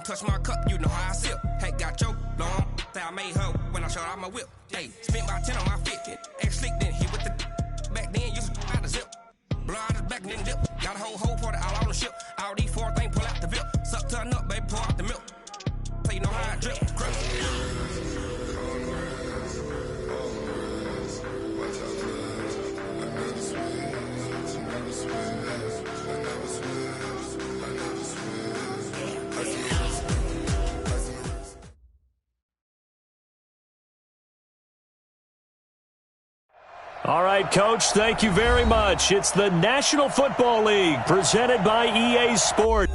Don't touch my cup, you know how I sip. Hey, got your long, say I made her when I showed out my whip. Hey, spent about 10 on my fit. Ex-slick then hit with the back then, used to out the zip. Blow out his back and then dip. Got a whole party all on the ship. All these four things pull out the VIP. Suck to a nut, baby, pour out the milk. So you know how I drip. All right, Coach, thank you very much. It's the National Football League presented by EA Sports.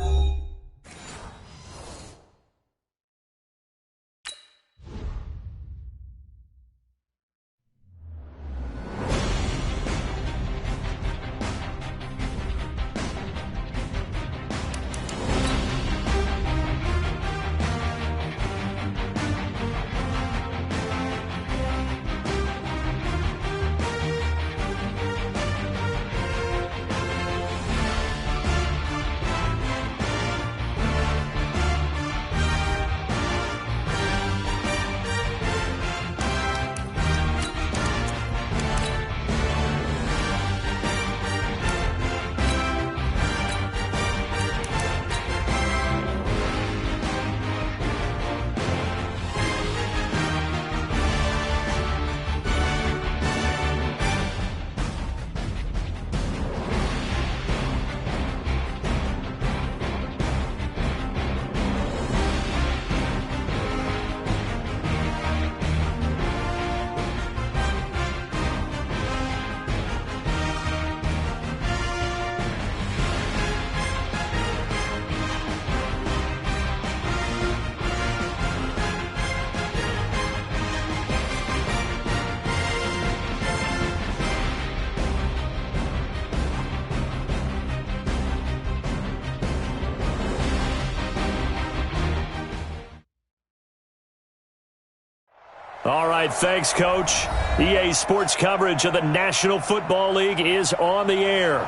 All right, thanks, Coach. EA Sports coverage of the National Football League is on the air.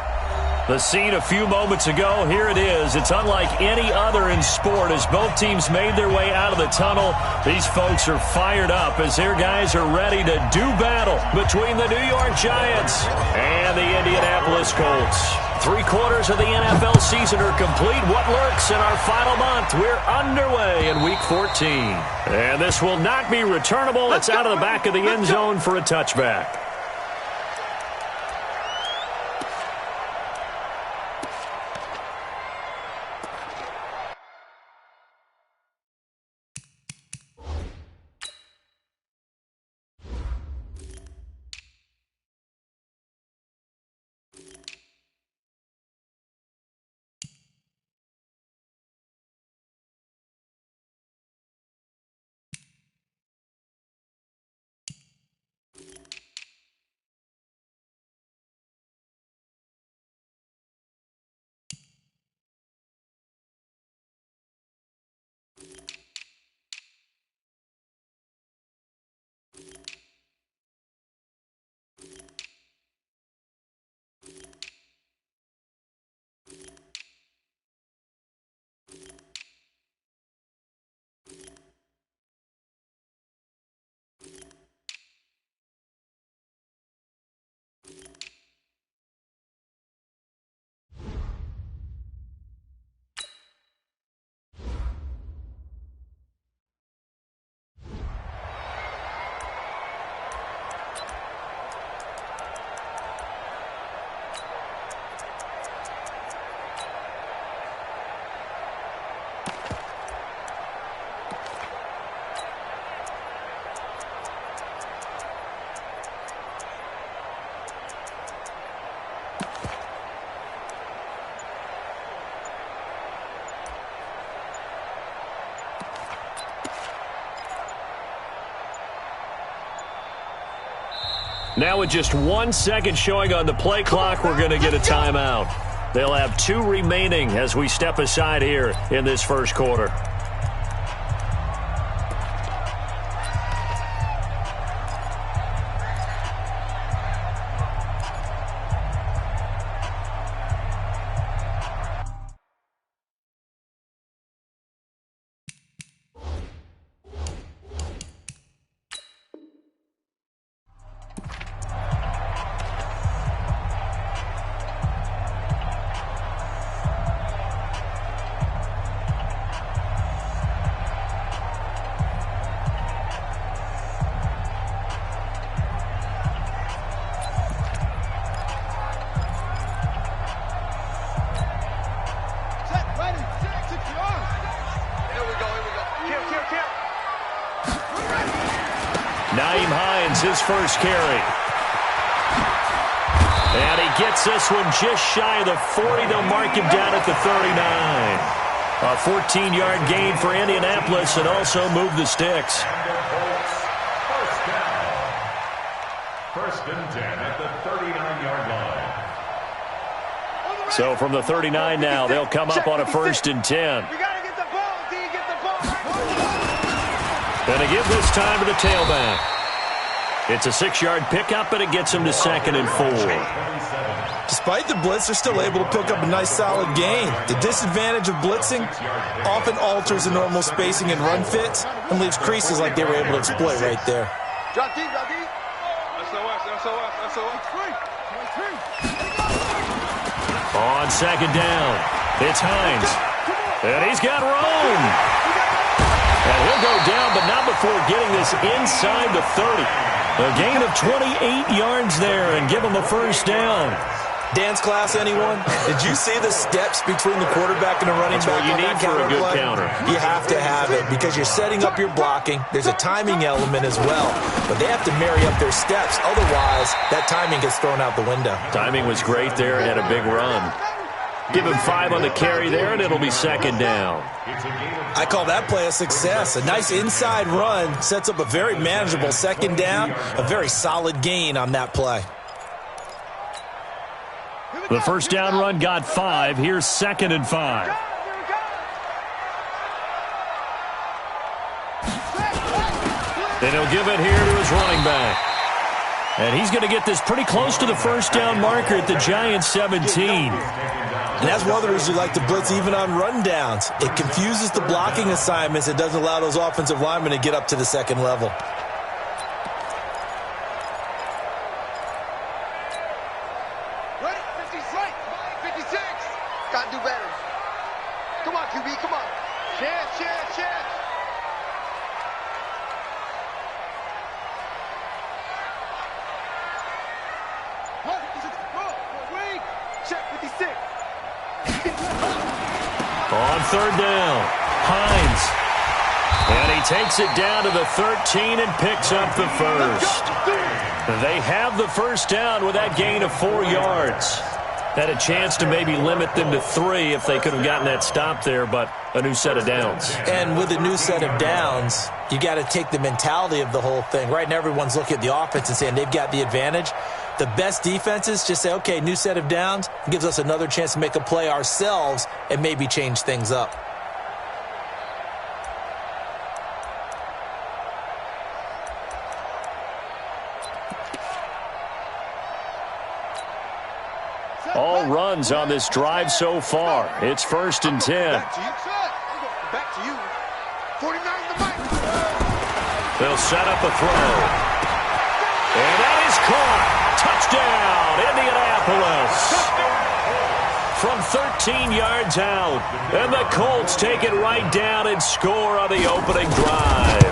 The scene a few moments ago, here it is. It's unlike any other in sport as both teams made their way out of the tunnel. These folks are fired up as their guys are ready to do battle between the New York Giants and the Indianapolis Colts. 3/4 of the NFL season are complete. What lurks in our final month? We're underway in Week 14. And this will not be returnable. It's out of the back of the end zone for a touchback. Now with just 1 second showing on the play clock, we're going to get a timeout. They'll have 2 remaining as we step aside here in this first quarter. Nyheim Hines, his first carry. And he gets this one just shy of the 40. They'll mark him down at the 39. A 14-yard gain for Indianapolis and also move the sticks. First and 10 at the 39-yard line. So from the 39 now, they'll come up on a first and 10. We got to get the ball, D. Get the ball. And they give this time to the tailback. It's a 6-yard pickup, and it gets him to 2nd and 4. Despite the blitz, they're still able to pick up a nice solid gain. The disadvantage of blitzing often alters the normal spacing and run fits and leaves creases like they were able to exploit right there. Drop deep, drop deep. SOS. On 2nd down, it's Hines. And he's got room. And he'll go down, but not before getting this inside the 30. A gain of 28 yards there and give him a first down. Dance class, anyone? Did you see the steps between the quarterback and the running back? That's what you need for a good counter. You have to have it because you're setting up your blocking. There's a timing element as well, but they have to marry up their steps. Otherwise, that timing gets thrown out the window. Timing was great there and a big run. Give him 5 on the carry there, and it'll be 2nd down. I call that play a success. A nice inside run sets up a very manageable 2nd down, a very solid gain on that play. The first down run got 5. Here's 2nd and 5. And he'll give it here to his running back. And he's going to get this pretty close to the first down marker at the Giants' 17. And that's one of the reasons you like to blitz even on run downs. It confuses the blocking assignments. It doesn't allow those offensive linemen to get up to the 2nd level. Ready? 56. Got to do better. Come on, QB, come on. Chance. Check 56. On 3rd down, Hines. And he takes it down to the 13 and picks up the first. They have the first down with that gain of 4 yards. Had a chance to maybe limit them to 3 if they could have gotten that stop there, but a new set of downs. And with a new set of downs, you got to take the mentality of the whole thing. Right now, everyone's looking at the offense and saying they've got the advantage. The best defenses just say, okay, new set of downs, gives us another chance to make a play ourselves and maybe change things up. All runs on this drive so far. It's 1st and 10. Back to you. 49 the mic. They'll set up a throw. And that is caught. Touchdown, Indianapolis. From 13 yards out. And the Colts take it right down and score on the opening drive.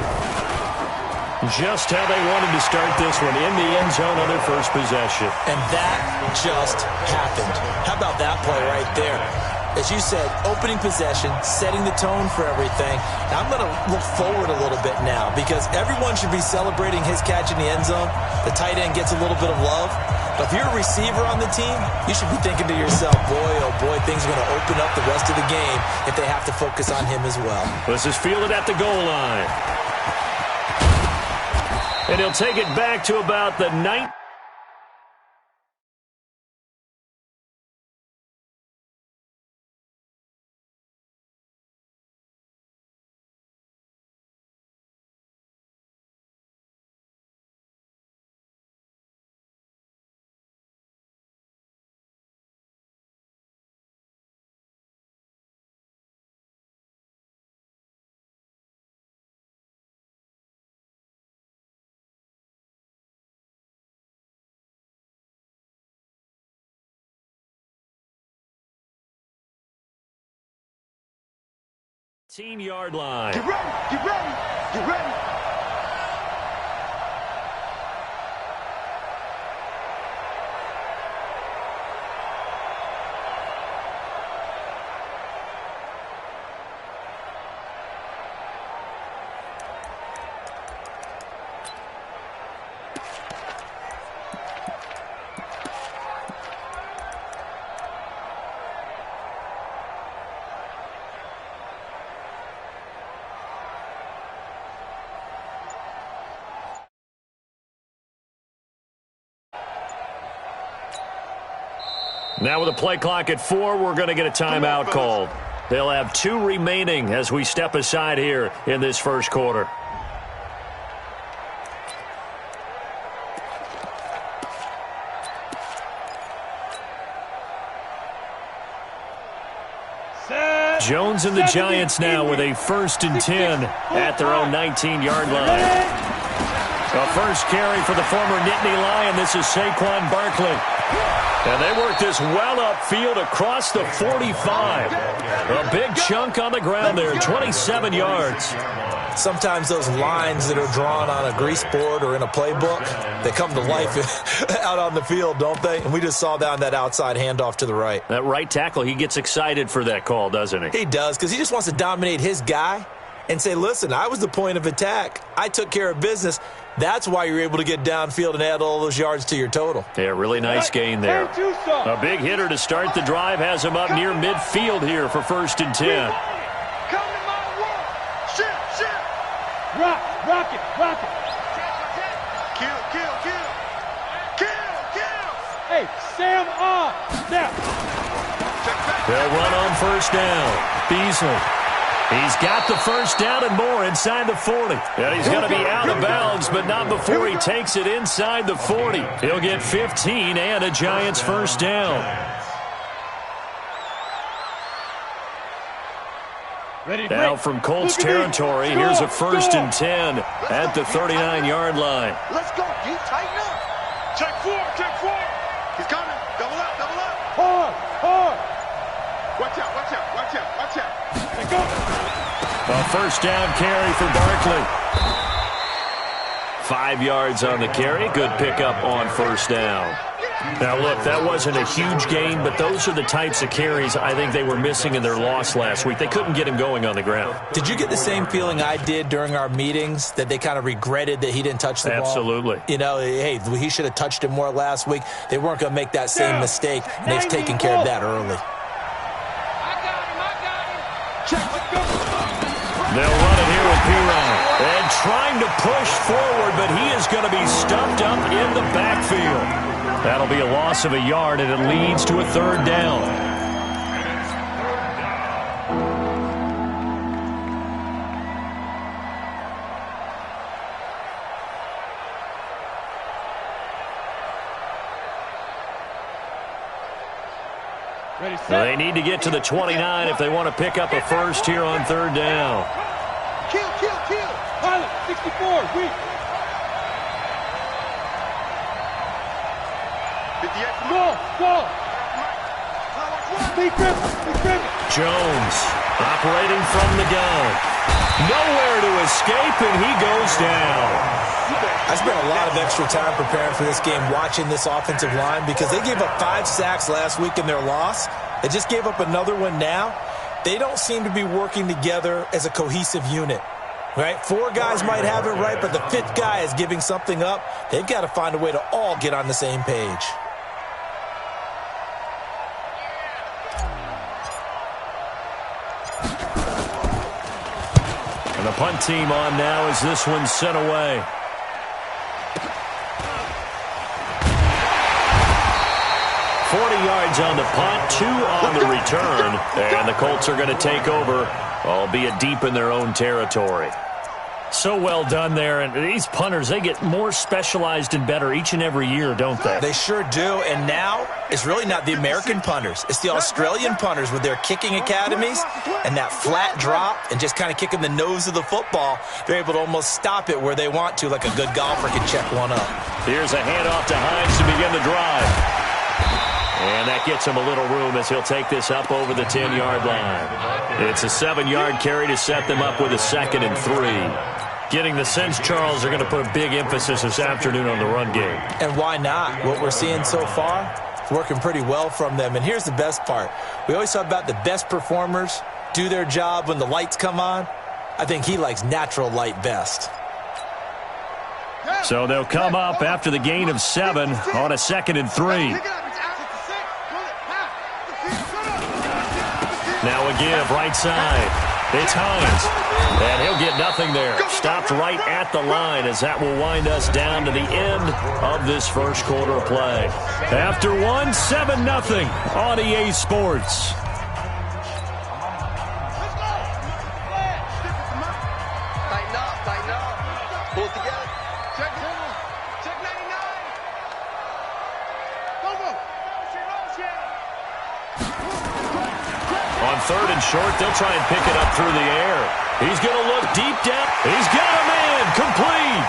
Just how they wanted to start this one, in the end zone on their first possession. And that just happened. How about that play right there? As you said, opening possession, setting the tone for everything. Now I'm going to look forward a little bit now because everyone should be celebrating his catch in the end zone. The tight end gets a little bit of love. But if you're a receiver on the team, you should be thinking to yourself, boy, oh boy, things are going to open up the rest of the game if they have to focus on him as well. This is fielded at the goal line. And he'll take it back to about the 9th. Yard line. Get ready. Now with a play clock at 4, we're going to get a timeout called. They'll have 2 remaining as we step aside here in this first quarter. Jones and the Giants now with a 1st and 10 at their own 19-yard line. A first carry for the former Nittany Lion. This is Saquon Barkley. And they work this well upfield across the 45. A big chunk on the ground there, 27 yards. Sometimes those lines that are drawn on a grease board or in a playbook, they come to life out on the field, don't they? And we just saw down that outside handoff to the right. That right tackle, he gets excited for that call, doesn't he? He does, because he just wants to dominate his guy and say, listen, I was the point of attack. I took care of business. That's why you're able to get downfield and add all those yards to your total. Yeah, really nice gain there. A big hitter to start the drive has him up near midfield here for 1st and 10. Come to my world. Shit. Rock it. Kill. Hey, Sam off. Now. They'll run on 1st down. Beasley. He's got the first down and more inside the 40. And he's going to be out of bounds, but not before he takes it inside the 40. He'll get 15 and a Giants first down. Now from Colts territory, here's a 1st and 10 at the 39-yard line. Let's go, D. Tighten up. Check 4. He's coming. Double up. Hard. Watch out. Let go. A first down carry for Barkley. 5 yards on the carry. Good pickup on 1st down. Now, look, that wasn't a huge gain, but those are the types of carries I think they were missing in their loss last week. They couldn't get him going on the ground. Did you get the same feeling I did during our meetings, that they kind of regretted that he didn't touch the ball? Absolutely. You know, hey, he should have touched it more last week. They weren't going to make that same mistake, and they've taken care of that early. They'll run it here with Piron. And trying to push forward, but he is going to be stuffed up in the backfield. That'll be a loss of a yard, and it leads to a 3rd down. They need to get to the 29 if they want to pick up a first here on 3rd down. Kill. Pilot, 64, weak. 58. Go. Big grip. Jones operating from the gun. Nowhere to escape, and he goes down. I spent a lot of extra time preparing for this game, watching this offensive line, because they gave up 5 sacks last week in their loss. They just gave up another one now. They don't seem to be working together as a cohesive unit. Right? 4 guys might have it right, but the 5th guy is giving something up. They've got to find a way to all get on the same page. And the punt team on now as this one's sent away. Yards on the punt, 2 on the return, and the Colts are going to take over, albeit deep in their own territory. So well done there, and these punters, they get more specialized and better each and every year, don't they? They sure do, and now it's really not the American punters. It's the Australian punters with their kicking academies and that flat drop and just kind of kicking the nose of the football. They're able to almost stop it where they want to, like a good golfer can check one up. Here's a handoff to Hines to begin the drive. And that gets him a little room as he'll take this up over the 10-yard line. It's a 7-yard carry to set them up with a 2nd and 3. Getting the sense, Charles, are going to put a big emphasis this afternoon on the run game. And why not? What we're seeing so far, it's working pretty well from them. And here's the best part. We always talk about the best performers do their job when the lights come on. I think he likes natural light best. So they'll come up after the gain of 7 on a 2nd and 3. Now a give right side. It's Hines. And he'll get nothing there. Stopped right at the line as that will wind us down to the end of this first quarter of play. After one, 7-0 on EA Sports. Tighten up. Pull it together. Check 99. On third and short, they'll try and pick it up through the air. He's going to look deep down. He's got a man. Complete.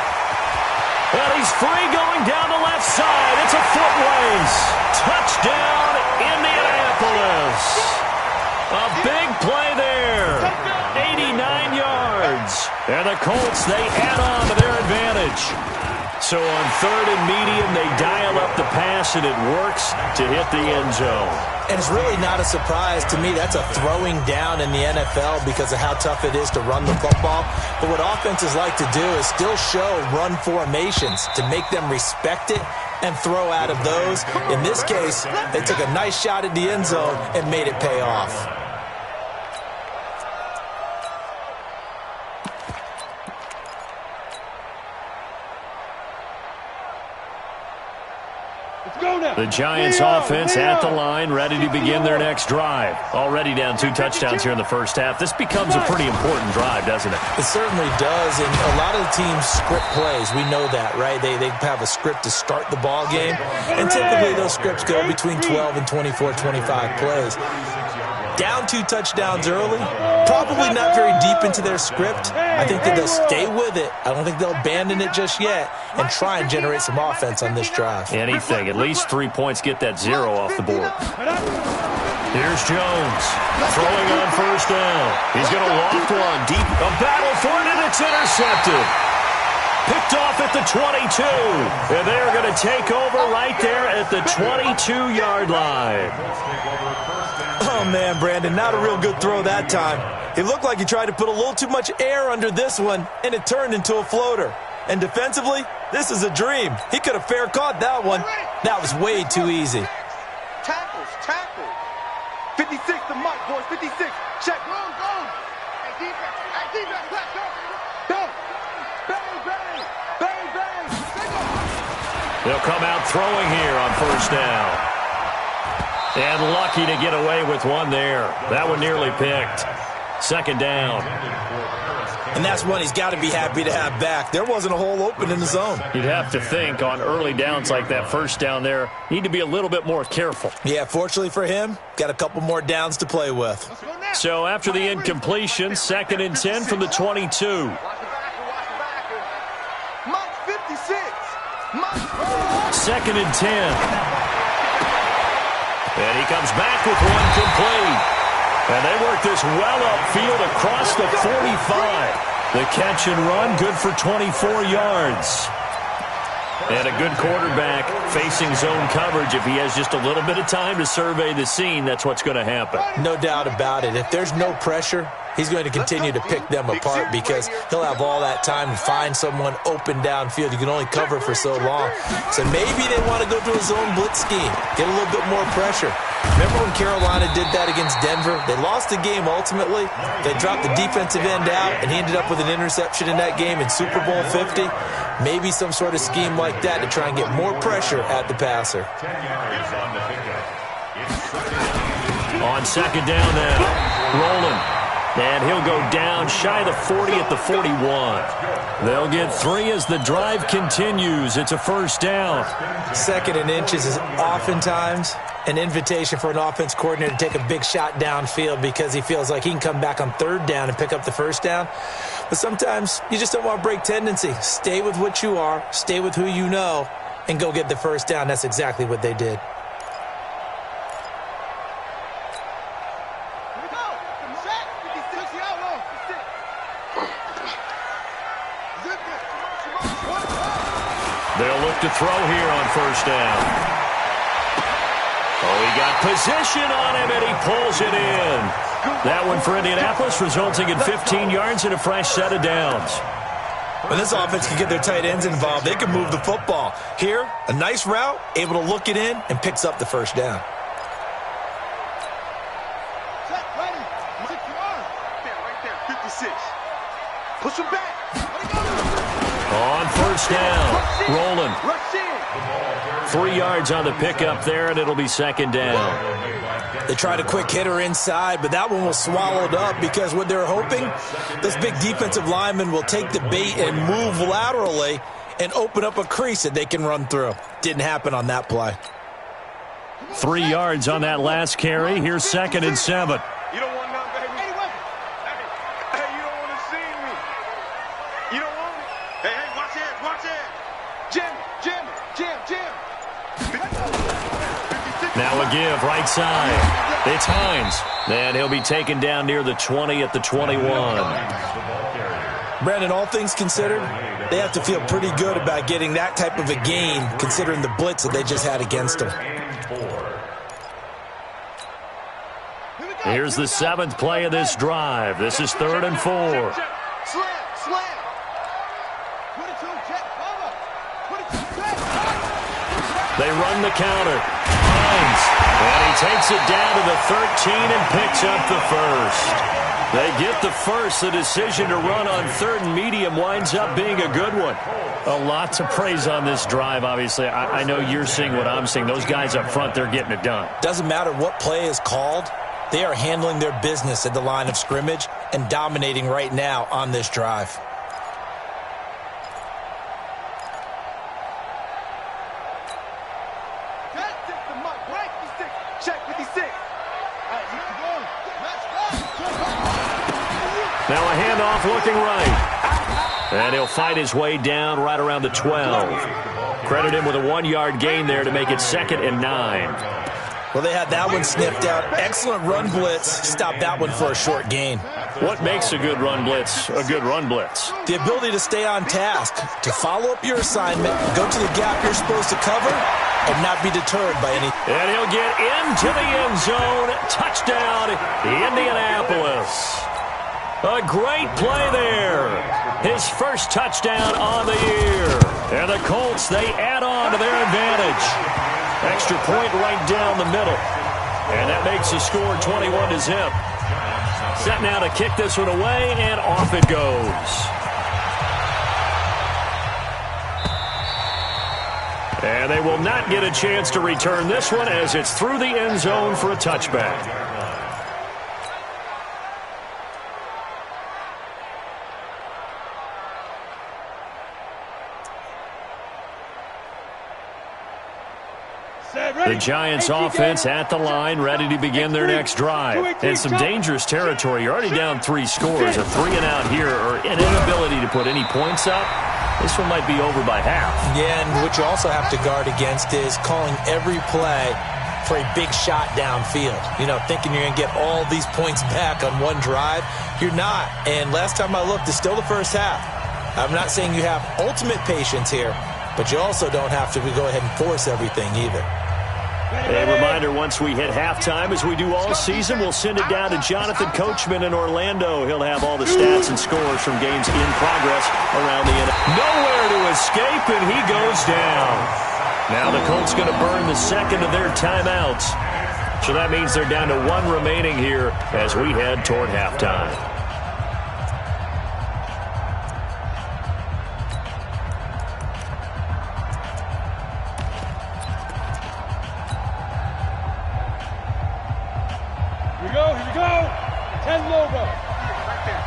And he's free going down the left side. It's a foot race. Touchdown, Indianapolis. A big play there. 89 yards. And the Colts, they add on to their advantage. So on third and medium, they dial up the pass, and it works to hit the end zone. And it's really not a surprise to me. That's a throwing down in the NFL because of how tough it is to run the football. But what offenses like to do is still show run formations to make them respect it and throw out of those. In this case, they took a nice shot at the end zone and made it pay off. The Giants offense at the line, ready to begin their next drive. Already down 2 touchdowns here in the first half. This becomes a pretty important drive, doesn't it? It certainly does, and a lot of the teams script plays. We know that, right? They have a script to start the ball game, and typically those scripts go between 12 and 24, 25 plays. Down 2 touchdowns early, probably not very deep into their script. I think that they'll stay with it. I don't think they'll abandon it just yet and try and generate some offense on this drive. Anything. At least 3 points get that 0 off the board. Here's Jones throwing on first down. He's going to loft one deep. A battle for it, and it's intercepted. Picked off at the 22. And they're going to take over right there at the 22-yard line. Oh, man, Brandon, not a real good throw that time. It looked like he tried to put a little too much air under this one, and it turned into a floater. And defensively, this is a dream. He could have fair caught that one. That was way too easy. Tackle. 56 to Mike, boys. 56. Check. Go. Hey, defense. Let's go. Bang. They'll come out throwing here on first down. And lucky to get away with one there. That one nearly picked. Second down. And that's one he's got to be happy to have back. There wasn't a hole open in the zone. You'd have to think on early downs like that first down there, need to be a little bit more careful. Yeah, fortunately for him, got a couple more downs to play with. So after the incompletion, 2nd and 10 from the 22. Watch the backer. Mike 56. 2nd and 10. And he comes back with one complete. And they work this well upfield across the 45. The catch and run, good for 24 yards. And a good quarterback facing zone coverage. If he has just a little bit of time to survey the scene, that's what's going to happen. No doubt about it. If there's no pressure, he's going to continue to pick them apart because he'll have all that time to find someone open downfield. You can only cover for so long. So maybe they want to go to a zone blitz scheme, get a little bit more pressure. Remember when Carolina did that against Denver? They lost the game ultimately. They dropped the defensive end out, and he ended up with an interception in that game in Super Bowl 50. Maybe some sort of scheme like that to try and get more pressure at the passer. On second down now, rolling. And he'll go down shy of the 40 at the 41. They'll get 3 as the drive continues. It's a first down. 2nd and inches is oftentimes an invitation for an offense coordinator to take a big shot downfield because he feels like he can come back on 3rd down and pick up the first down. But sometimes you just don't want to break tendency. Stay with what you are, stay with who you know, and go get the first down. That's exactly what they did. They'll look to throw here on first down. Oh, he got position on him, and he pulls it in. That one for Indianapolis, resulting in 15 yards and a fresh set of downs. When this offense can get their tight ends involved, they can move the football. Here, a nice route, able to look it in, and picks up the first down. 56. Push him back. On first down, rolling. Rush in. 3 yards on the pickup there, and it'll be second down. They tried a quick hitter inside, but that one was swallowed up because what they're hoping, those big defensive linemen will take the bait and move laterally and open up a crease that they can run through. Didn't happen on that play. 3 yards on that last carry. Here's second and 7. You don't want none, baby. Hey, you don't want to see me. You don't want me. Hey, watch it, watch it. Jam. Now a give, right side. It's Hines. And he'll be taken down near the 20 at the 21. Brandon, all things considered, they have to feel pretty good about getting that type of a gain considering the blitz that they just had against them. Here's the 7th play of this drive. This is 3rd and 4. Slam. They run the counter. Hines. And he takes it down to the 13 and picks up the first. They get the first. The decision to run on 3rd and medium winds up being a good one. A lot to praise on this drive, obviously. I know you're seeing what I'm seeing. Those guys up front, they're getting it done. Doesn't matter what play is called. They are handling their business at the line of scrimmage and dominating right now on this drive. Now a handoff looking right. And he'll fight his way down right around the 12. Credit him with a 1-yard gain there to make it 2nd and 9. Well, they had that one sniffed out. Excellent run blitz. Stop that one for a short gain. What makes a good run blitz a good run blitz? The ability to stay on task, to follow up your assignment, go to the gap you're supposed to cover, and not be deterred by any. And he'll get into the end zone. Touchdown, Indianapolis. A great play there. His first touchdown on the year. And the Colts, they add on to their advantage. Extra point right down the middle. And that makes the score 21-0. Set now to kick this one away, and off it goes. And they will not get a chance to return this one as it's through the end zone for a touchback. The Giants offense at the line, ready to begin their next drive. And some dangerous territory. You're already down 3 scores. A 3-and-out here, or an inability to put any points up. This one might be over by half. Yeah, and what you also have to guard against is calling every play for a big shot downfield. You know, thinking you're going to get all these points back on one drive. You're not. And last time I looked, it's still the first half. I'm not saying you have ultimate patience here, but you also don't have to go ahead and force everything either. A reminder, once we hit halftime, as we do all season, we'll send it down to Jonathan Coachman in Orlando. He'll have all the stats and scores from games in progress around the NFL. Nowhere to escape, and he goes down. Now the Colts going to burn the second of their timeouts. So that means they're down to 1 remaining here as we head toward halftime. Here you go. 10 logo. Right there.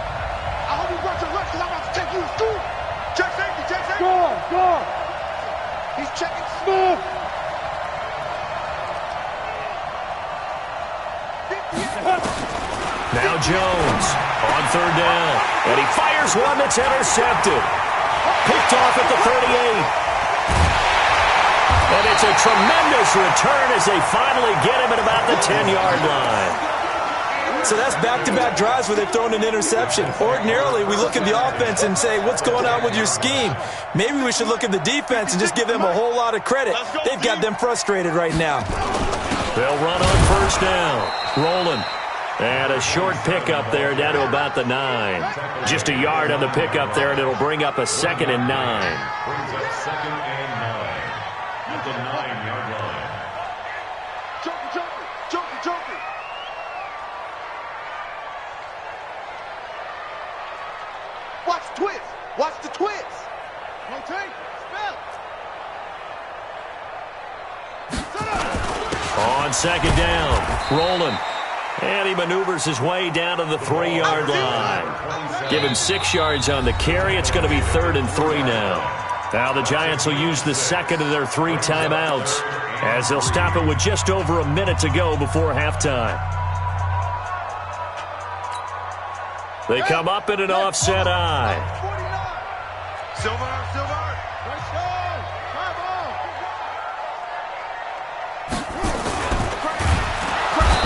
I hope you brought your left because I'm about to take you to school. Check safety. Go on. He's checking. Move. Now Jones on 3rd down. And he fires one that's intercepted. Picked off at the 38. And it's a tremendous return as they finally get him at about the 10-yard line. So that's back-to-back drives where they've thrown an interception. Ordinarily, we look at the offense and say, what's going on with your scheme? Maybe we should look at the defense and just give them a whole lot of credit. They've got them frustrated right now. They'll run on 1st down. Rolling. And a short pickup there down to about the 9. Just a yard on the pickup there, and it'll bring up a 2nd and 9. Brings up 2nd and 9 at the 9-yard line. Joker. Watch the twist. Watch the twist. Rotate. Spell. On second down, rolling. And he maneuvers his way down to the 3-yard line. Given 6 yards on the carry, it's going to be 3rd and 3 now. Now the Giants will use the second of their 3 timeouts as they'll stop it with just over a minute to go before halftime. They come up in an offset eye. Silver.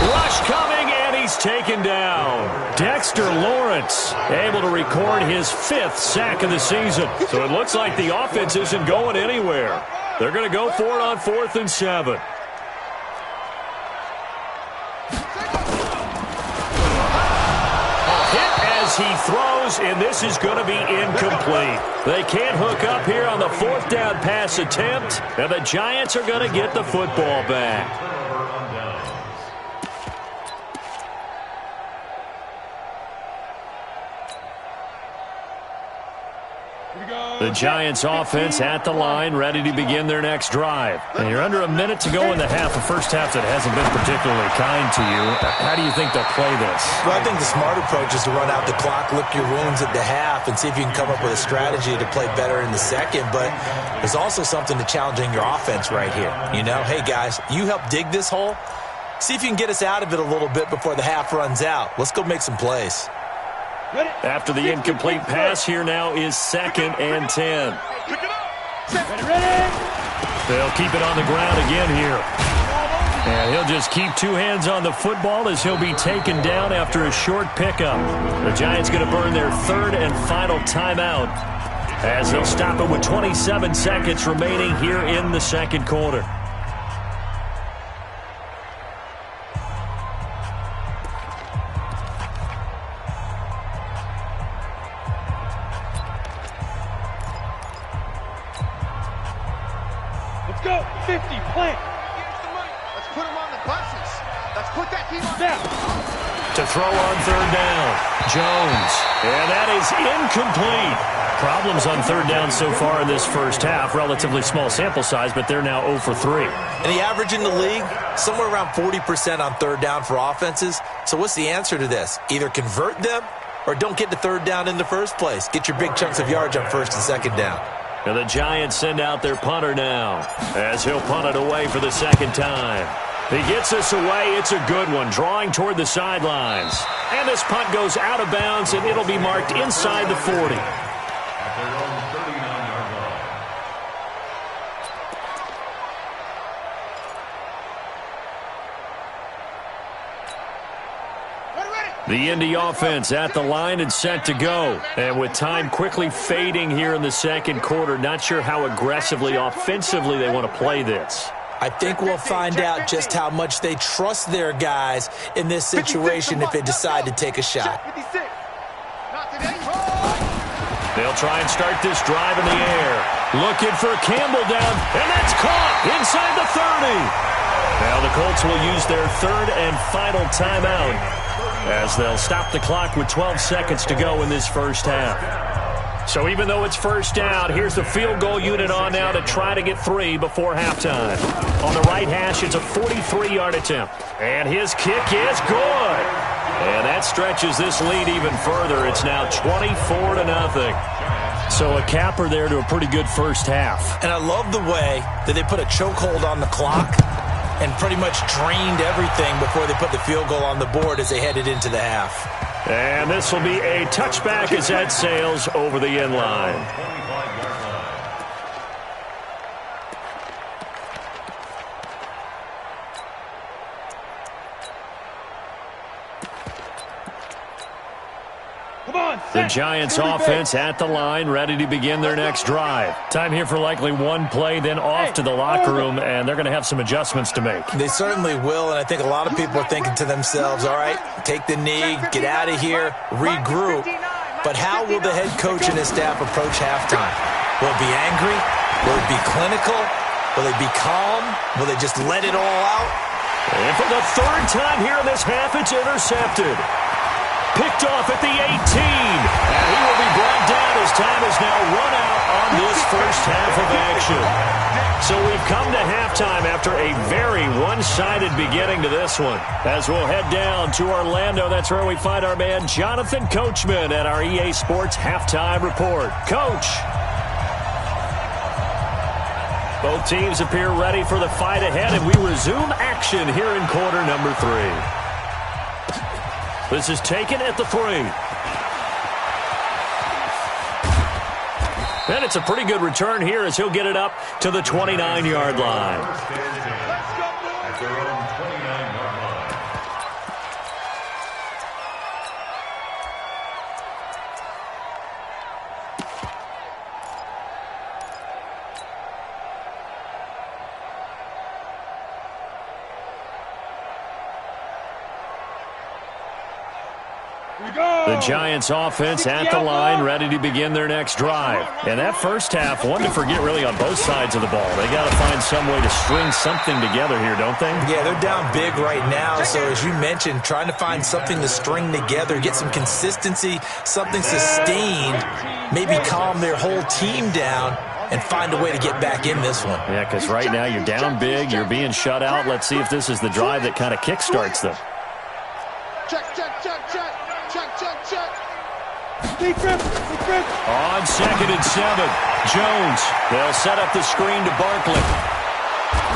Rush coming, and he's taken down. Dexter Lawrence able to record his 5th sack of the season. So it looks like the offense isn't going anywhere. They're going to go for it on 4th and 7. He throws, and this is going to be incomplete. They can't hook up here on the 4th down pass attempt, and the Giants are going to get the football back. The Giants offense at the line, ready to begin their next drive. And you're under a minute to go in the half, a first half that hasn't been particularly kind to you. How do you think they'll play this? Well, I think the smart approach is to run out the clock, lick your wounds at the half, and see if you can come up with a strategy to play better in the second. But there's also something to challenging your offense right here. You know, hey, guys, you help dig this hole. See if you can get us out of it a little bit before the half runs out. Let's go make some plays. After the incomplete pass, here now is 2nd and 10. They'll keep it on the ground again here. And he'll just keep 2 hands on the football as he'll be taken down after a short pickup. The Giants going to burn their 3rd and final timeout as they'll stop it with 27 seconds remaining here in the second quarter. Go, 50, plant. Let's put them on the buses. Let's put that team on. Now. To throw on 3rd down, Jones. And that is incomplete. Problems on 3rd down so far in this first half. Relatively small sample size, but they're now 0 for 3. And the average in the league, somewhere around 40% on 3rd down for offenses. So what's the answer to this? Either convert them or don't get to 3rd down in the first place. Get your big chunks of yards on 1st and 2nd down. And the Giants send out their punter now as he'll punt it away for the 2nd time. He gets this away. It's a good one, drawing toward the sidelines. And this punt goes out of bounds, and it'll be marked inside the 40. At their own 39-yard line. The Indy offense at the line and set to go. And with time quickly fading here in the second quarter, not sure how aggressively, offensively they want to play this. I think we'll find out just how much they trust their guys in this situation if they decide to take a shot. They'll try and start this drive in the air. Looking for Campbell down, and that's caught inside the 30. Now the Colts will use their 3rd and final timeout as they'll stop the clock with 12 seconds to go in this first half. So even though it's first down, here's the field goal unit on now to try to get 3 before halftime. On the right hash, it's a 43-yard attempt. And his kick is good. And that stretches this lead even further. It's now 24-0. So a capper there to a pretty good first half. And I love the way that they put a chokehold on the clock and pretty much drained everything before they put the field goal on the board as they headed into the half. And this will be a touchback as that sails over the end line. The Giants offense at the line, ready to begin their next drive. Time here for likely one play, then off to the locker room, and they're going to have some adjustments to make. They certainly will, and I think a lot of people are thinking to themselves, all right, take the knee, get out of here, regroup. But how will the head coach and his staff approach halftime? Will it be angry? Will it be clinical? Will they be calm? Will they just let it all out? And for the 3rd time here in this half, it's intercepted. Picked off at the 18, and he will be brought down has now run out on this first half of action. So we've come to halftime after a very one-sided beginning to this one. As we'll head down to Orlando, that's where we find our man Jonathan Coachman at our EA Sports Halftime Report. Coach. Both teams appear ready for the fight ahead, and we resume action here in quarter number 3. This is taken at the 3. And it's a pretty good return here as he'll get it up to the 29-yard line. At their own 29-yard line. The Giants offense at the line, ready to begin their next drive. And that first half, one to forget really on both sides of the ball. They got to find some way to string something together here, don't they? Yeah, they're down big right now. So as you mentioned, trying to find something to string together, get some consistency, something sustained, maybe calm their whole team down and find a way to get back in this one. Yeah, because right now you're down big, you're being shut out. Let's see if this is the drive that kind of kickstarts them. Check, check, check, check. Check, check, check. On 2nd and 7, Jones. They'll set up the screen to Barkley.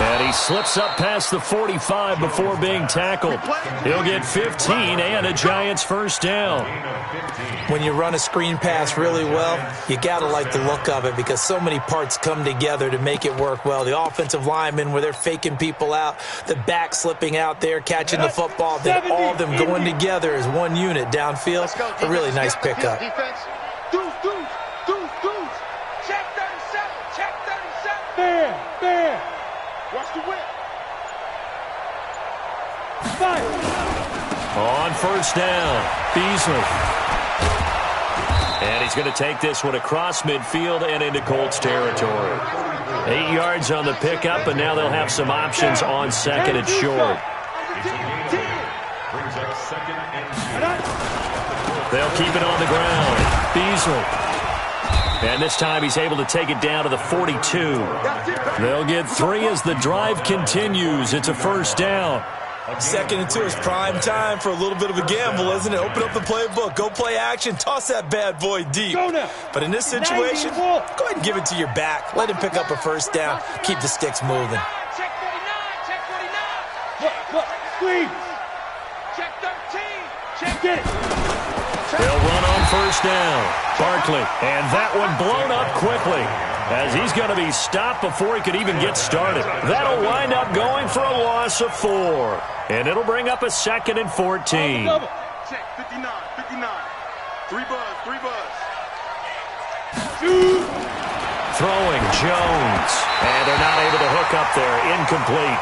And he slips up past the 45 before being tackled. He'll get 15 and a Giants first down. When you run a screen pass really well, you got to like the look of it because so many parts come together to make it work well. The offensive linemen where they're faking people out, the back slipping out there, catching the football, then all of them going together as one unit downfield. A really nice pickup. Deuce. Check 37. Check 37. There. Watch the whip. On first down, Beasley. And he's going to take this one across midfield and into Colts territory. 8 yards on the pickup, and now they'll have some options on 2nd and short. Brings up 2nd and short. They'll keep it on the ground. Beasley. And this time he's able to take it down to the 42. They'll get 3 as the drive continues. It's a first down. 2nd and 2 is prime time for a little bit of a gamble, isn't it? Open up the playbook, go play action, toss that bad boy deep. But in this situation, go ahead and give it to your back. Let him pick up a first down. Keep the sticks moving. Check 49. Check 49. Look, squeeze. Check 13. Check Get it. They'll run on first down. Barkley. And that one blown up quickly as he's going to be stopped before he could even get started. That'll wind up going for a loss of 4. And it'll bring up a 2nd and 14. Check 59. 3 buzz. Throwing Jones. And they're not able to hook up there. Incomplete.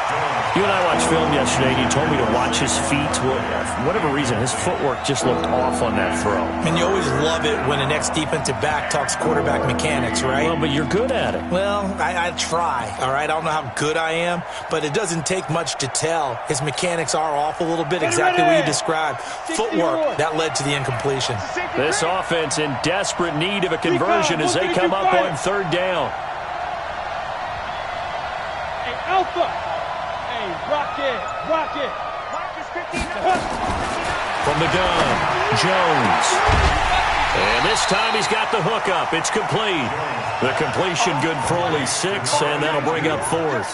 You and I watched film yesterday, and you told me to watch his feet. Well, for whatever reason, his footwork just looked off on that throw. And you always love it when an ex-defensive back talks quarterback mechanics, right? Well, but you're good at it. Well, I try, all right? I don't know how good I am, but it doesn't take much to tell. His mechanics are off a little bit, exactly what you described. Footwork, that led to the incompletion. This offense in desperate need of a conversion as they come up on 3rd down. Hey, Alpha. Hey, rock it. Marcus 59. From the gun, Jones. And this time he's got the hookup. It's complete. The completion good for only 6, and that'll bring up 4th.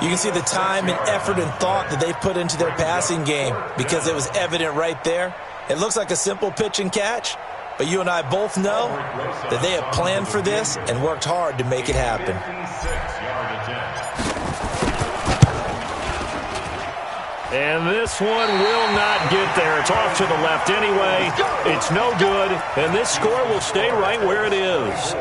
You can see the time and effort and thought that they put into their passing game because it was evident right there. It looks like a simple pitch and catch, but you and I both know that they have planned for this and worked hard to make it happen. 56-yard attempt. And this one will not get there. It's off to the left anyway. It's no good, and this score will stay right where it is.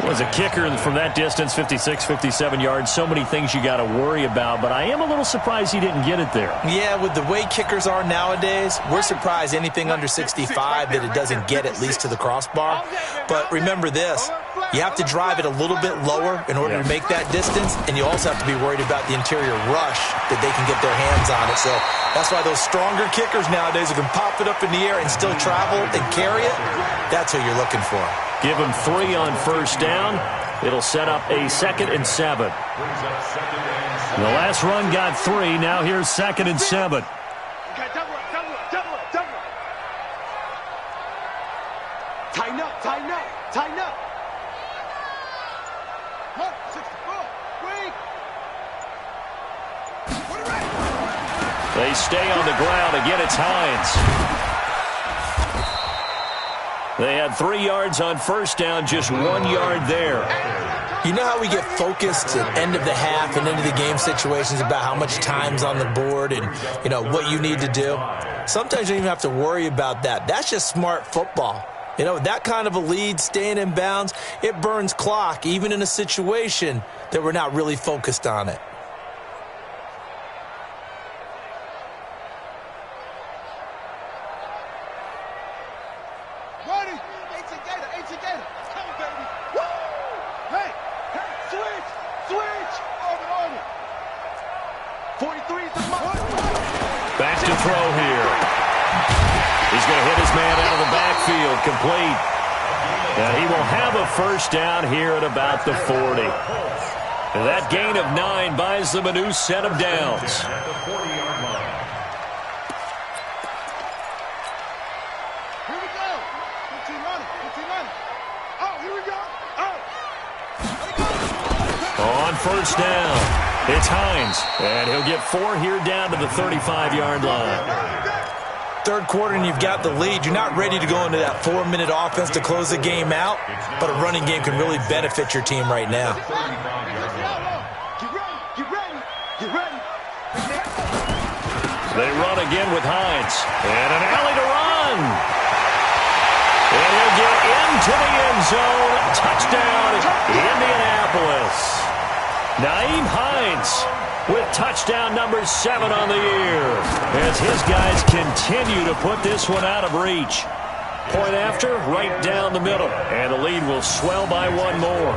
Was a kicker from that distance, 56, 57 yards. So many things you got to worry about, but I am a little surprised he didn't get it there. Yeah, with the way kickers are nowadays, we're surprised anything under 65 that it doesn't get at least to the crossbar. But remember this, You have to drive it a little bit lower in order to make that distance, and you also have to be worried about the interior rush that they can get their hands on it. So that's why those stronger kickers nowadays who can pop it up in the air and still travel and carry it, that's who you're looking for. Give them 3 on first down. It'll set up a 2nd and 7. The last run got 3. Now here's 2nd and 7. Okay, double up. Tighten up. Tighten up. 64. Wait. They stay on the ground. Again, it's Hines. They had 3 yards on first down, just 1 yard there. You know how we get focused at end of the half and into the game situations about how much time's on the board and, you know, what you need to do? Sometimes you don't even have to worry about that. That's just smart football. You know, that kind of a lead, staying in bounds, it burns clock, even in a situation that we're not really focused on it. Back to throw here. He's going to hit his man out of the backfield, complete. And he will have a first down here at about the 40. And that gain of 9 buys them a new set of downs. Here we go. 15 running. Oh, here we go. On first down, it's Hines, and he'll get 4 here down to the 35-yard line. Third quarter and you've got the lead. You're not ready to go into that 4-minute offense to close the game out, but a running game can really benefit your team right now. Get ready. They run again with Hines, and an alley to run. And he'll get into the end zone. Touchdown, Indianapolis. Naeem Hines with touchdown number 7 on the year as his guys continue to put this one out of reach. Point after, right down the middle, and the lead will swell by 1 more.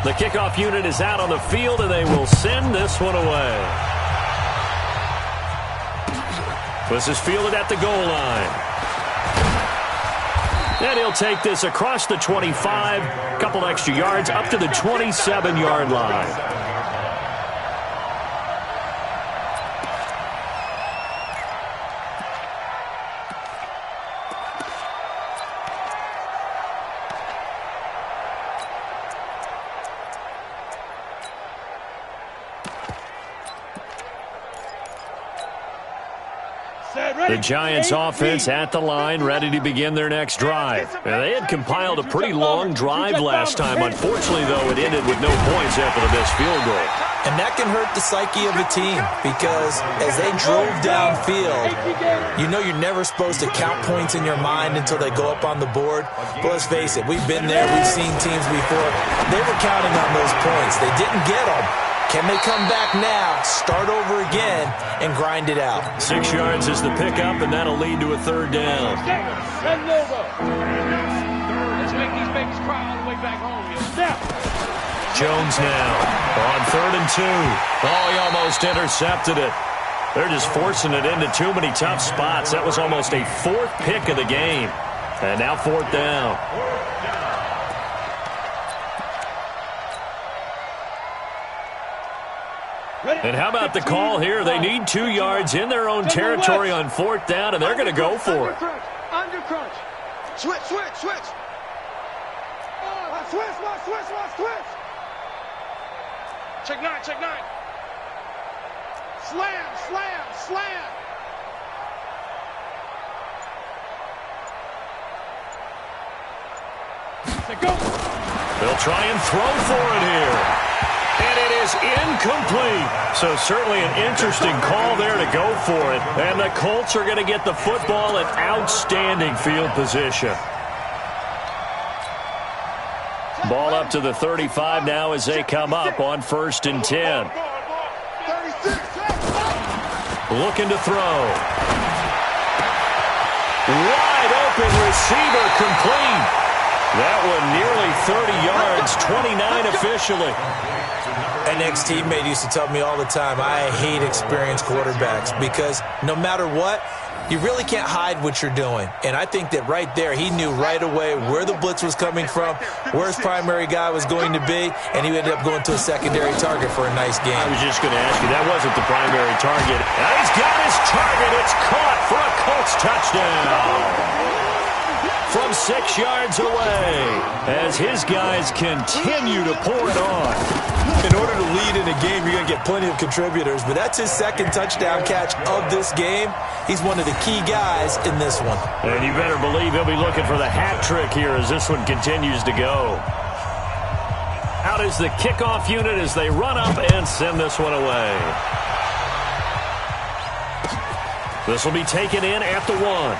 The kickoff unit is out on the field, and they will send this one away. This is fielded at the goal line. And he'll take this across the 25, couple extra yards, up to the 27-yard line. The Giants offense at the line, ready to begin their next drive. Now, they had compiled a pretty long drive last time. Unfortunately, though, it ended with no points after the missed field goal. And that can hurt the psyche of a team because as they drove downfield, you know you're never supposed to count points in your mind until they go up on the board. But let's face it, we've been there. We've seen teams before. They were counting on those points. They didn't get them. Can they come back now, start over again, and grind it out? 6 yards is the pickup, and that'll lead to a 3rd down. Let's make these babies cry all the way back home. Jones now on 3rd and 2. Oh, he almost intercepted it. They're just forcing it into too many tough spots. That was almost a 4th pick of the game. And now 4th down. And how about the call here? They need 2 yards in their own territory on 4th down, and they're going to go for it. Under crunch. Switch. Switch. Check 9. Slam. They'll try and throw for it here. And it is incomplete. So certainly an interesting call there to go for it. And the Colts are going to get the football in outstanding field position. Ball up to the 35 now as they come up on 1st and 10. Looking to throw. Wide open receiver complete. That one nearly 30 yards, 29 officially. An ex-teammate used to tell me all the time, I hate experienced quarterbacks because no matter what, you really can't hide what you're doing. And I think that right there, he knew right away where the blitz was coming from, where his primary guy was going to be, and he ended up going to a secondary target for a nice game. I was just going to ask you, that wasn't the primary target. And he's got his target. It's caught for a Colts touchdown. From 6 yards away, as his guys continue to pour it on. In order to lead in a game, you're going to get plenty of contributors, but that's his second touchdown catch of this game. He's one of the key guys in this one. And you better believe he'll be looking for the hat trick here as this one continues to go. Out is the kickoff unit as they run up and send this one away. This will be taken in at the 1.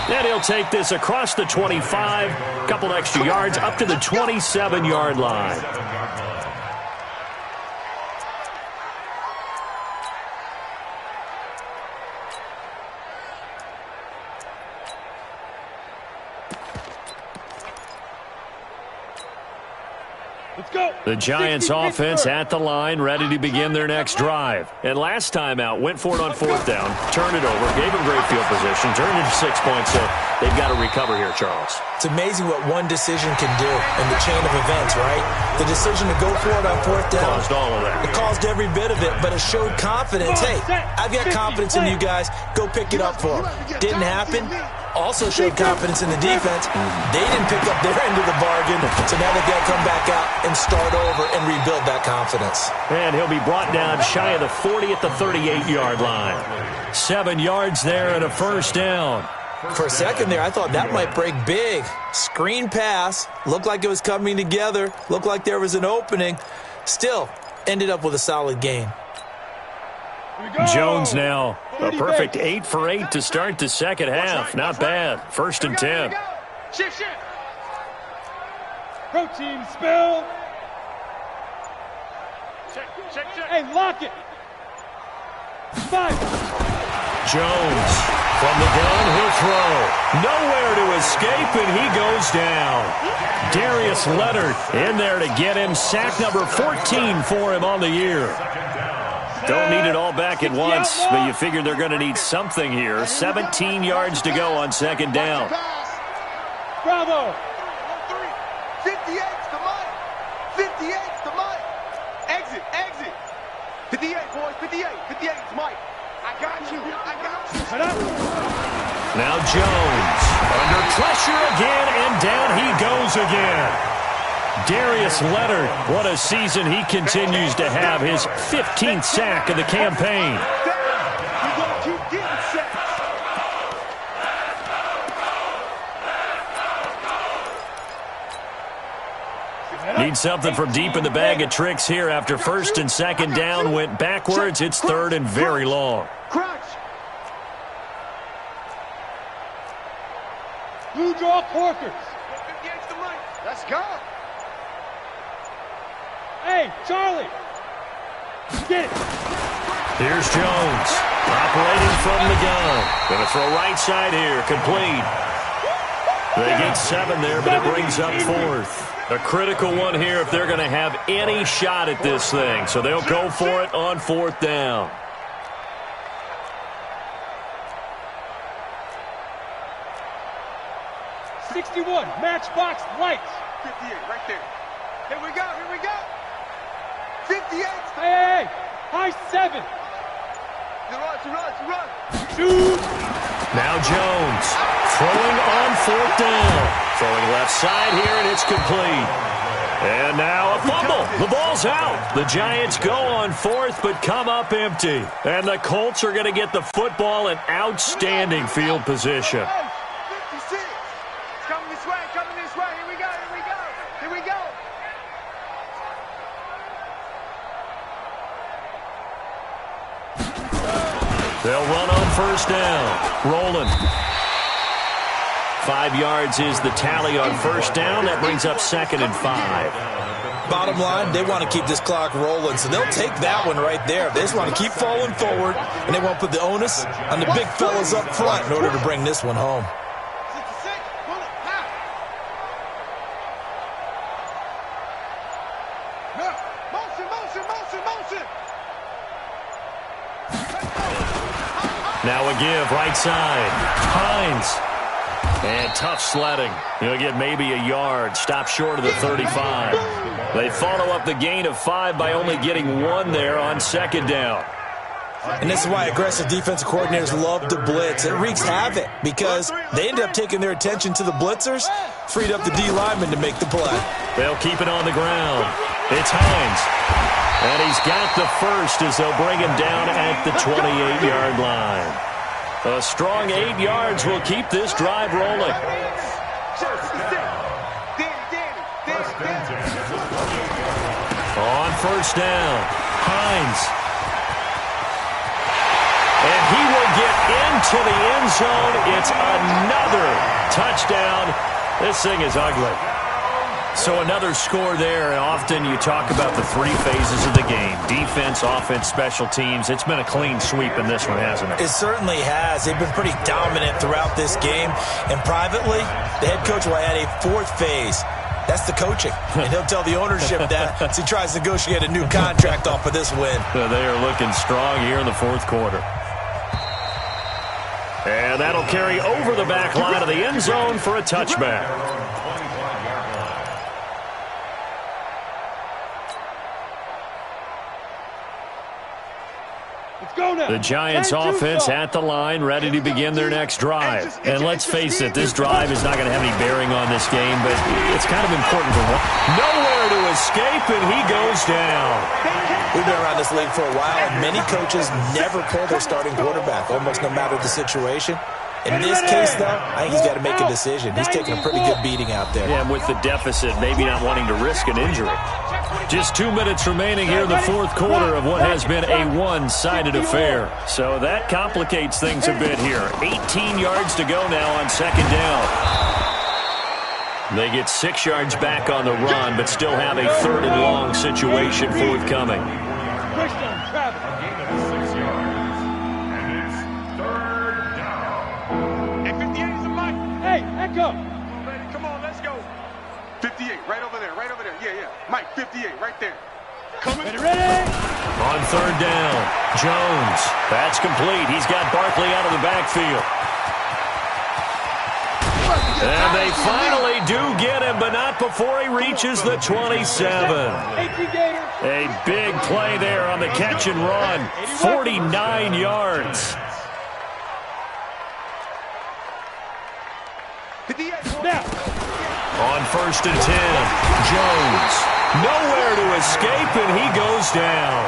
And he'll take this across the 25, a couple extra yards, up to the 27-yard line. Let's go. The Giants offense at the line, ready to begin their next drive. And last time out, went for it on 4th down, turned it over, gave them great field position, turned it into 6 points, so they've got to recover here, Charles. It's amazing what one decision can do in the chain of events, right? The decision to go for it on 4th down. Caused all of that. It caused every bit of it, but it showed confidence. Hey, I've got confidence in you guys. Go pick it up for them. Didn't happen. Also showed confidence in the defense. They didn't pick up their end of the bargain, so now they've got to come back out and start over and rebuild that confidence. And he'll be brought down shy of the 40 at the 38-yard line. 7 yards there and a 1st down. For a second there, I thought that might break big. Screen pass. Looked like it was coming together. Looked like there was an opening. Still, ended up with a solid game. Jones now a perfect 8 for 8 to start the second half. Not bad. 1st and 10. Shift. Protein spill. Check. Hey, lock it. 5. Jones from the gun, he'll throw. Nowhere to escape, and he goes down. Darius Leonard in there to get him. Sack number 14 for him on the year. Don't need it all back at once, but you figure they're going to need something here. 17 yards to go on 2nd down. Bravo. 58's the money. 58's the money. Exit. 58, boys. 58's Mike. I got you. Now Jones under pressure again, and down he goes again. Darius Leonard, what a season he continues to have. His 15th sack of the campaign. You're going to keep getting sacks. Need something from deep in the bag of tricks here after 1st and 2nd down went backwards. It's 3rd and very long. Crunch. Blue draw corkers. 58's the money. Let's go. Hey, Charlie. Get it. Here's Jones, operating from the gun. Going to throw right side here, complete. They get 7 there, but it brings up 4th. A critical one here if they're going to have any shot at this thing. So they'll go for it on 4th down. Matchbox lights. 58 right there. Here we go. 58. Hey. High 7. Run. Shoot. Now Jones throwing on 4th down. Throwing left side here, and it's complete. And now a fumble. The ball's out. The Giants go on 4th, but come up empty. And the Colts are going to get the football in outstanding field position. 56. Coming this way. Here we go. They'll run on 1st down. Rolling. 5 yards is the tally on 1st down. That brings up 2nd and 5. Bottom line, they want to keep this clock rolling, so they'll take that one right there. They just want to keep falling forward, and they won't put the onus on the big fellas up front in order to bring this one home. Now a give, right side. Hines. And tough sledding. He'll get maybe a yard. Stop short of the 35. They follow up the gain of 5 by only getting 1 there on second down. And this is why aggressive defensive coordinators love to blitz. It wreaks havoc because they end up taking their attention to the blitzers, freed up the D lineman to make the play. They'll keep it on the ground. It's Hines. And he's got the first as they'll bring him down at the 28-yard line. A strong 8 yards will keep this drive rolling. On first down, Hines. And he will get into the end zone. It's another touchdown. This thing is ugly. So another score there, and often you talk about the 3 phases of the game. Defense, offense, special teams. It's been a clean sweep in this one, hasn't it? It certainly has. They've been pretty dominant throughout this game. And privately, the head coach will add a 4th phase. That's the coaching. And he'll tell the ownership that as he tries to negotiate a new contract off of this win. So they are looking strong here in the 4th quarter. And that'll carry over the back line of the end zone for a touchback. The Giants offense at the line, ready to begin their next drive. And let's face it, this drive is not going to have any bearing on this game, but it's kind of important for one. Nowhere to escape, and he goes down. We've been around this league for a while, and many coaches never pull their starting quarterback, almost no matter the situation. In this case, though, I think he's got to make a decision. He's taking a pretty good beating out there. Yeah, with the deficit, maybe not wanting to risk an injury. Just 2 minutes remaining here in the 4th quarter of what has been a one-sided affair. So that complicates things a bit here. 18 yards to go now on second down. They get 6 yards back on the run, but still have a 3rd and long situation forthcoming. Hey, Echo! Come on, let's go. 58, right over there, right over there. Yeah. Mike, 58, right there. Coming. Ready? On 3rd down, Jones. That's complete. He's got Barkley out of the backfield. And they finally do get him, but not before he reaches the 27. A big play there on the catch and run. 49 yards. On 1st and 10, Jones. Nowhere to escape, and he goes down.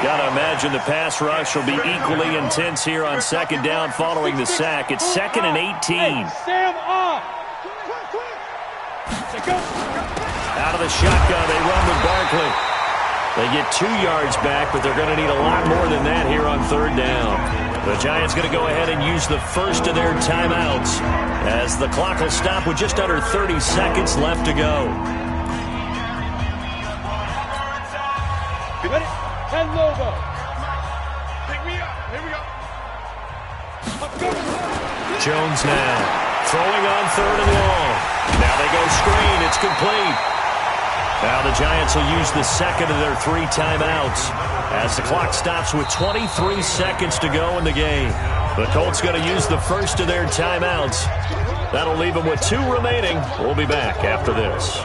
Got to imagine the pass rush will be equally intense here on second down following the sack. It's 2nd and 18. Sam off. Out of the shotgun, they run with Barkley. They get 2 yards back, but they're going to need a lot more than that here on 3rd down. The Giants going to go ahead and use the first of their timeouts as the clock will stop with just under 30 seconds left to go. Ready? 10 Lobo. Pick me up. Here we go. Jones now throwing on 3rd and long. Now they go screen. It's complete. Now the Giants will use the 2nd of their 3 timeouts as the clock stops with 23 seconds to go in the game. The Colts going to use the first of their timeouts. That'll leave them with 2 remaining. We'll be back after this.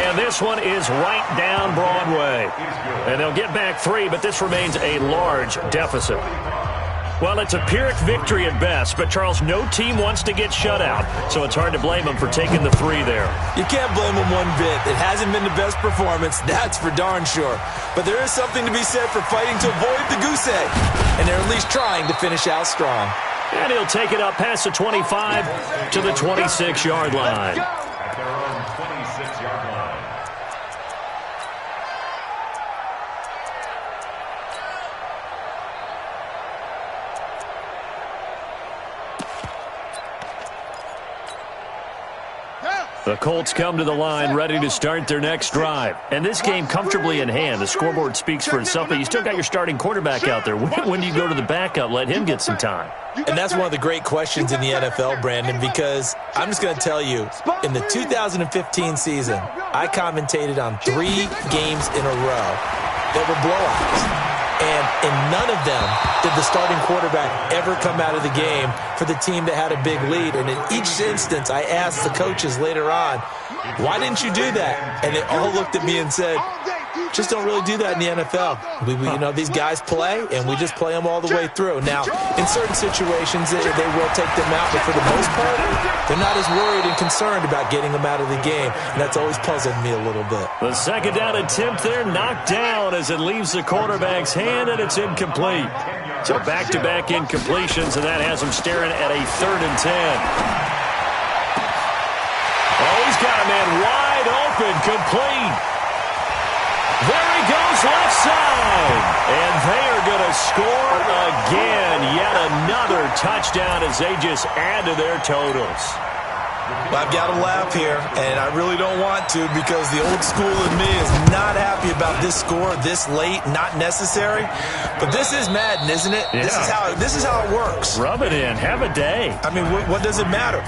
And this one is right down Broadway. And they'll get back 3, but this remains a large deficit. Well, it's a Pyrrhic victory at best, but, Charles, no team wants to get shut out, so it's hard to blame them for taking the 3 there. You can't blame them one bit. It hasn't been the best performance, that's for darn sure. But there is something to be said for fighting to avoid the goose egg, and they're at least trying to finish out strong. And he'll take it up past the 25 to the 26-yard line. At their own 26-yard line. The Colts come to the line ready to start their next drive. And this game comfortably in hand. The scoreboard speaks for itself, but you still got your starting quarterback out there. When do you go to the backup, let him get some time? And that's one of the great questions in the NFL, Brandon, because I'm just going to tell you, in the 2015 season, I commentated on 3 games in a row that were blowouts. And in none of them did the starting quarterback ever come out of the game for the team that had a big lead. And in each instance, I asked the coaches later on, why didn't you do that? And they all looked at me and said, just don't really do that in the NFL. These guys play, and we just play them all the way through. Now, in certain situations, they will take them out, but for the most part, they're not as worried and concerned about getting them out of the game, and that's always puzzled me a little bit. The second down attempt there knocked down as it leaves the quarterback's hand, and it's incomplete. So back-to-back incompletions, and that has him staring at a 3rd and 10. Oh, he's got a man wide open, complete. There he goes, left side. And they are going to score again. Yet another touchdown as they just add to their totals. I've got to laugh here, and I really don't want to because the old school in me is not happy about this score this late, not necessary. But this is Madden, isn't it? Yeah. This is how it works. Rub it in. Have a day. I mean, what does it matter?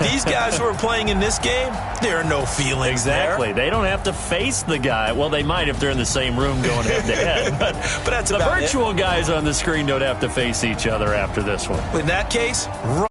These guys who are playing in this game, there are no feelings Exactly. there. They don't have to face the guy. Well, they might if they're in the same room going head-to-head. But that's the about virtual guys on the screen don't have to face each other after this one. In that case, run